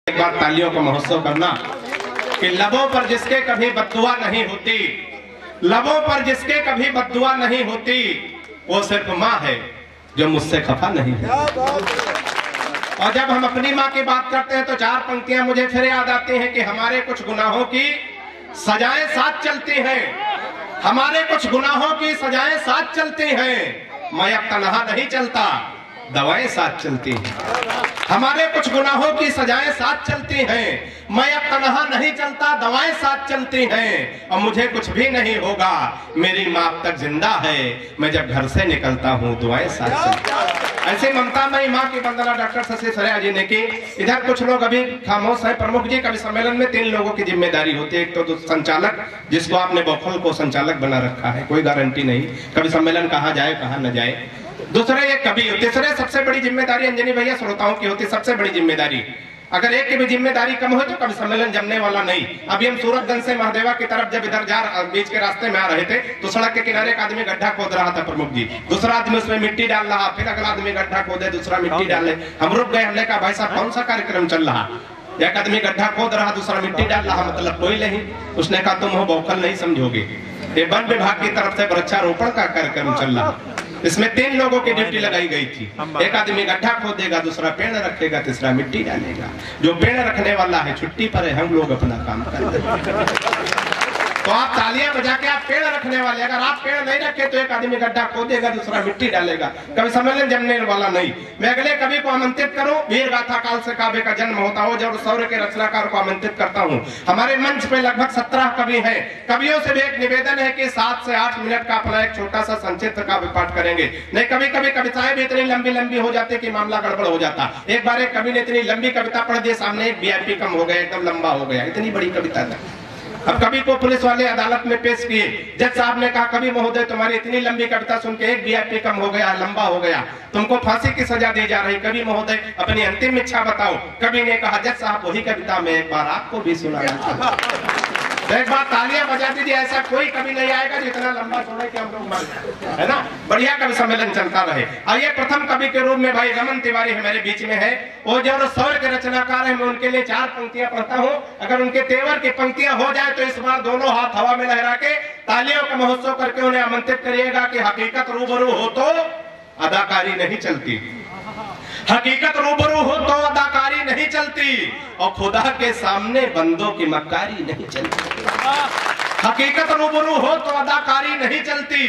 एक बार तालियों का महोत्सव करना कि लबों पर जिसके कभी बद्दुआ नहीं होती, लबों पर जिसके कभी बद्दुआ नहीं होती, वो सिर्फ माँ है जो मुझसे खफा नहीं है। और जब हम अपनी माँ की बात करते हैं तो चार पंक्तियां मुझे फिर याद आती हैं कि हमारे कुछ गुनाहों की सजाएं साथ चलती हैं, हमारे कुछ गुनाहों की सजाएं साथ चलती हैं। मैं अब तन्हा नहीं चलता, दवाएं साथ चलती हैं। हमारे कुछ गुनाहों की सजाएं साथ चलती हैं, मैं अब तन्हा नहीं चलता, दवाएं साथ चलती हैं। और मुझे कुछ भी नहीं होगा, मेरी माँ अब तक जिंदा है, मैं जब घर से निकलता हूँ दुआएं साथ चलती हैं। ऐसे ममता मई माँ की वंदना डॉक्टर शशि सरेया जी ने की। इधर कुछ लोग अभी खामोश है। प्रमुख जी, कवि सम्मेलन में 3 लोगों की जिम्मेदारी होती है। एक तो संचालक, जिसको आपने बौखल को संचालक बना रखा है, कोई गारंटी नहीं कवि सम्मेलन कहाँ जाए कहाँ न जाए। दूसरे ये कवि, तीसरे सबसे बड़ी जिम्मेदारी अंजनी भैया श्रोताओं की होती है। सबसे बड़ी जिम्मेदारी, अगर एक की भी जिम्मेदारी कम हो तो कभी सम्मेलन जमने वाला नहीं। अभी हम सूरतगंज से महादेवा की तरफ जब इधर बीच के रास्ते में आ रहे थे तो सड़क के किनारे एक आदमी गड्ढा खोद रहा था प्रमुख जी, दूसरा आदमी उसमें मिट्टी डाल रहा, फिर अगला आदमी गड्ढा खोदे, दूसरा मिट्टी डाले। हम रुक गए, हमने कहा भाई साहब कौन सा कार्यक्रम चल रहा? एक आदमी गड्ढा खोद रहा, दूसरा मिट्टी डाल रहा, मतलब कोई नहीं। उसने कहा तुम हो बौखल नहीं समझोगे, ये वन विभाग की तरफ से वृक्षारोपण का कार्यक्रम चल रहा। इसमें 3 लोगों की ड्यूटी लगाई गई थी। एक आदमी गड्ढा खोदेगा, दूसरा पेड़ रखेगा, तीसरा मिट्टी डालेगा। जो पेड़ रखने वाला है छुट्टी पर है, हम लोग अपना काम कर रहे हैं। तो आप तालियां बजा के आप पेड़ रखने वाले, अगर आप पेड़ नहीं रखे तो एक आदमी गड्ढा खोदेगा, दूसरा मिट्टी डालेगा, कभी सम्मेलन जमने वाला नहीं। मैं अगले कवि को आमंत्रित करूं, वीर गाथा काल से काव्य का जन्म होता हो, जब शौर्य के रचनाकार को आमंत्रित करता हूं। हमारे मंच पे लगभग 17 कवि हैं। कवियों से भी एक निवेदन है कि 7 से 8 मिनट का अपना एक छोटा सा संक्षिप्त काव्य पाठ करेंगे। नहीं, कभी कभी कविताएं भी इतनी लंबी लंबी हो जाती कि मामला गड़बड़ हो जाता। एक बार एक कवि ने इतनी लंबी कविता पढ़ दी, सामने एक वीआईपी कम हो गया, एकदम लंबा हो गया, इतनी बड़ी कविता था। अब कवि को पुलिस वाले अदालत में पेश किए, जज साहब ने कहा कवि महोदय तुम्हारी इतनी लंबी कविता सुन के एक वीआईपी कम हो गया, लंबा हो गया, तुमको फांसी की सजा दी जा रही, कवि महोदय अपनी अंतिम इच्छा बताओ। कवि ने कहा जज साहब वही कविता मैं एक बार आपको भी सुनाना चाहता हूं। एक बार तालियां बजा दीजिए, ऐसा कोई कवि नहीं आएगा जो इतना लंबा छोड़े कि हम लोग मर जाए, है ना। बढ़िया कवि सम्मेलन चलता रहे। आइए प्रथम कवि के रूप में भाई रमन तिवारी हमारे बीच में है। वो जो शौर्य के रचनाकार है, मैं उनके लिए 4 पंक्तियां पढ़ता हूँ। अगर उनके तेवर की पंक्तियां हो जाए तो इस बार दोनों हाथ हवा में लहरा के तालियों का महोत्सव करके उन्हें आमंत्रित करिएगा कि हकीकत रूबरू हो तो अदाकारी नहीं चलती, हकीकत रूबरू हो तो अदाकारी नहीं चलती, और खुदा के सामने बंदों की मक्कारी नहीं चलती। हकीकत रूबरू हो तो अदाकारी नहीं चलती,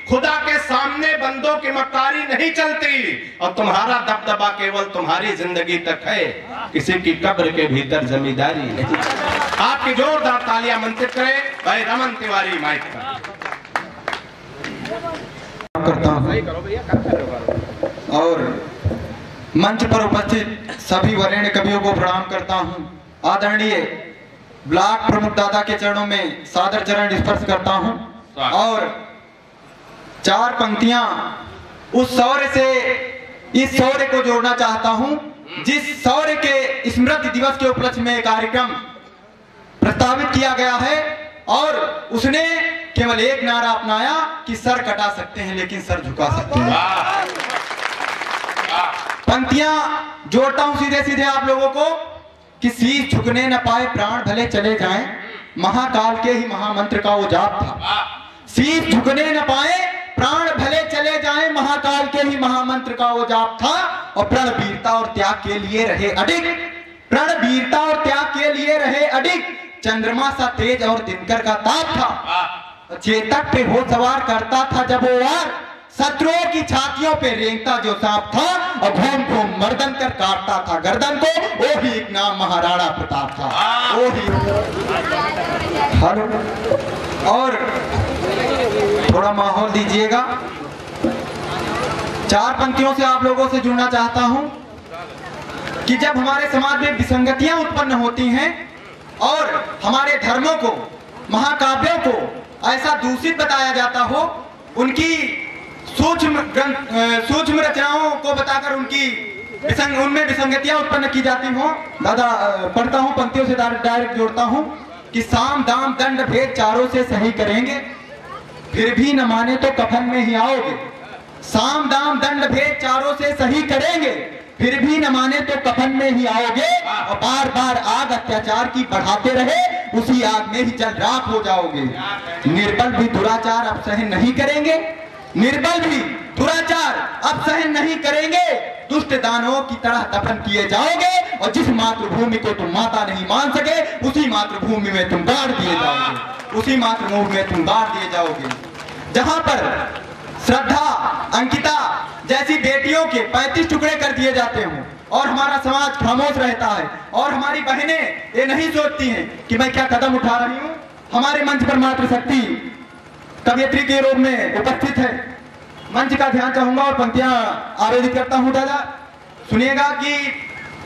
खुदा के सामने बंदों की मक्कारी नहीं चलती, और तुम्हारा दबदबा केवल तुम्हारी जिंदगी तक है, किसी की कब्र के भीतर जमींदारी नहीं। आपकी जोरदार तालियां आमंत्रित करें भाई रमन तिवारी माइक का। करता हूं और मंच पर उपस्थित सभी वरेण्य कवियों को प्रणाम करता हूं। आदरणीय ब्लॉक प्रमुख दादा के चरणों में सादर चरण स्पर्श करता हूं और 4 पंक्तियां उस शौर्य से इस शौर्य को जोड़ना चाहता हूं, जिस शौर्य के स्मृति दिवस के उपलक्ष्य में कार्यक्रम प्रस्तावित किया गया है और उसने केवल एक नारा अपनाया कि सर कटा सकते हैं लेकिन सर झुका सकते हैं। पंक्तियां जोड़ता हूं सीधे सीधे आप लोगों को कि शीश झुकने न पाए प्राण भले चले जाएं, महाकाल के ही महामंत्र का वो जाप था। शीश झुकने न पाए प्राण भले चले जाएं, महाकाल के ही महामंत्र का वो जाप था, और प्रण वीरता और त्याग के लिए रहे अडिग, प्रण वीरता और त्याग के लिए रहे अडिग, चंद्रमा सा तेज और दिनकर का ताप था, चेतक पे हो सवार करता था जब वो वार, शत्रुओं की छातियों पे रेंगता जो सांप था, और घूम घूम मर्दन कर काटता था गर्दन को, वो ही एक नाम महाराणा प्रताप था। वो ही और थोड़ा माहौल दीजिएगा। 4 पंक्तियों से आप लोगों से जुड़ना चाहता हूं कि जब हमारे समाज में विसंगतियां उत्पन्न होती हैं और हमारे धर्मों को, महाकाव्यों को ऐसा दूषित बताया जाता हो, उनकी सूक्ष्म रचनाओं को बताकर उनमें विसंगतियां उत्पन्न की जाती हो। दादा पढ़ता हूं, पंक्तियों से डायरेक्ट जोड़ता हूं कि साम दाम दंड भेद चारों से सही करेंगे, फिर भी न माने तो कफन में ही आओगे। साम दाम दंड भेद चारों से सही करेंगे, फिर भी न माने तो कफन में ही आओगे, और बार बार आग अत्याचार की बढ़ाते रहे, उसी आग में ही जल राख हो जाओगे। निर्बल भी दुराचार अब सहन नहीं करेंगे, निर्बल भी दुराचार अब सहन नहीं करेंगे, दुष्ट दानवों की तरह दफन किए जाओगे, और जिस मातृभूमि को तुम माता नहीं मान सके, उसी मातृभूमि में तुम गाड़ दिए जाओगे, उसी मातृभूमि में तुम गाड़ दिए जाओगे। जहां पर श्रद्धा, अंकिता जैसी बेटियों के 35 टुकड़े कर दिए जाते हों, और हमारा समाज खामोश रहता है, और हमारी बहनें ये नहीं सोचती हैं कि मैं क्या कदम उठा रही हूं। हमारे मंच पर मातृशक्ति कवयित्री के रूप में उपस्थित है। मंच का ध्यान चाहूंगा और पंक्तियां आवेदित करता हूं। दादा सुनिएगा कि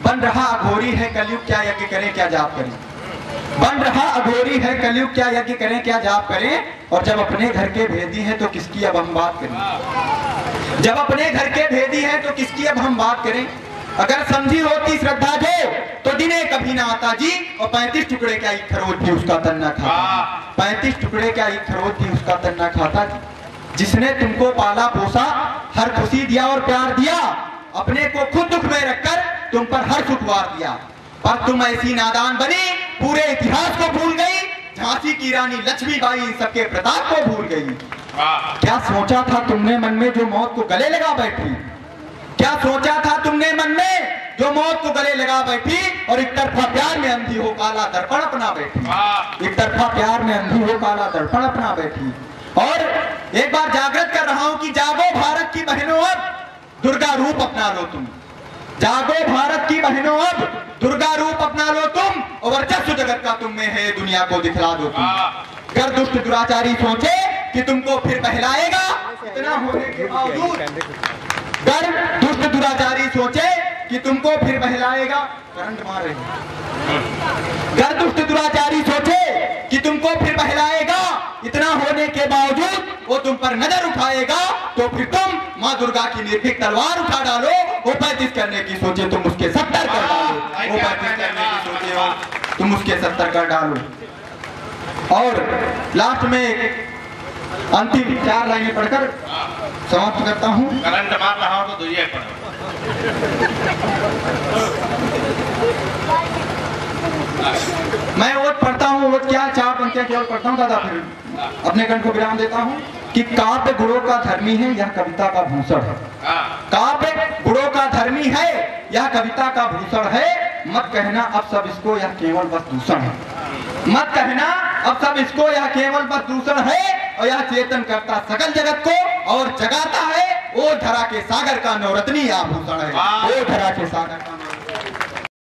बन रहा अघोरी है कलयुग, क्या यज्ञ करें क्या जाप करें। बन रहा अघोरी है कलयुग, क्या यज्ञ करें क्या जाप करें, और जब अपने घर के भेदी हैं तो किसकी अब हम बात करें। जब अपने घर के भेदी हैं तो किसकी अब हम बात करें। अगर समझी होती श्रद्धा जो तो दिने कभी ना आता जी, और 35 टुकड़े क्या एक खरोच भी उसका तन न खाता। 35 टुकड़े क्या एक खरोच भी उसका तन न खाता। जिसने तुमको पाला पोसा, हर खुशी दिया और प्यार दिया, अपने को खुद दुख में रखकर तुम पर हर सुख वार दिया, पर तुम ऐसी नादान बनी, पूरे इतिहास को भूल गई, झांसी की रानी लक्ष्मीबाई इन सबके प्रताप को भूल गई। क्या सोचा था तुमने मन में जो मौत को गले लगा बैठी, क्या सोचा था तुमने मन में जो मौत को गले लगा बैठी, और एक तरफा प्यार में अंधी हो काला दर्पण अपना बैठी, एक तरफा प्यार में अंधी हो काला दर्पण अपना बैठी। और एक बार जागृत कर रहा हूं कि जागो भारत की बहनों, अब दुर्गा रूप अपना लो तुम, जागो भारत की बहनों, अब दुर्गा रूप अपना लो तुम, और वर्चस्व जगत का तुम में है, दुनिया को दिखला दो तुम। कर दुष्ट दुराचारी सोचे कि तुमको फिर बहलाएगा, इतना होने के बावजूद, कर दुष्ट दुराचारी सोचे कि तुमको फिर बहलाएगा, करंट मार रहे हैं। कर दुष्ट दुराचारी सोचे कि तुमको फिर बहलाएगा, इतना होने के बावजूद वो तुम पर नजर उठाएगा, तो फिर तुम माँ दुर्गा की निर्भीक तलवार उठा डालो। वो 35 करने की सोचे तुम उसके 70 कर डालो, वो 35 करने की सोचे हो तुम उसके 70 कर डालो। और लास्ट में अंतिम 4 लाइनें पढ़कर समाप्त करता हूं। करंट मार रहा हूं तो ये पढ़ो। मैं वो पढ़ता हूँ, वो क्या 4 पंक्तियां केवल पढ़ता हूँ दादा, फिर अपने कंठ को विराम देता हूँ कि काव्य गुणों का धर्मी है, यह कविता का भूषण है। काव्य गुणों का धर्मी है, यह कविता का भूषण है, मत कहना अब सब इसको यह केवल बस दूषण है। मत कहना अब सब इसको यह केवल बस दूषण है, और यह चेतन करता सकल जगत को और जगाता है, ओ धरा के सागर का नवरत्नी आभूषण है, ओ धरा के सागर का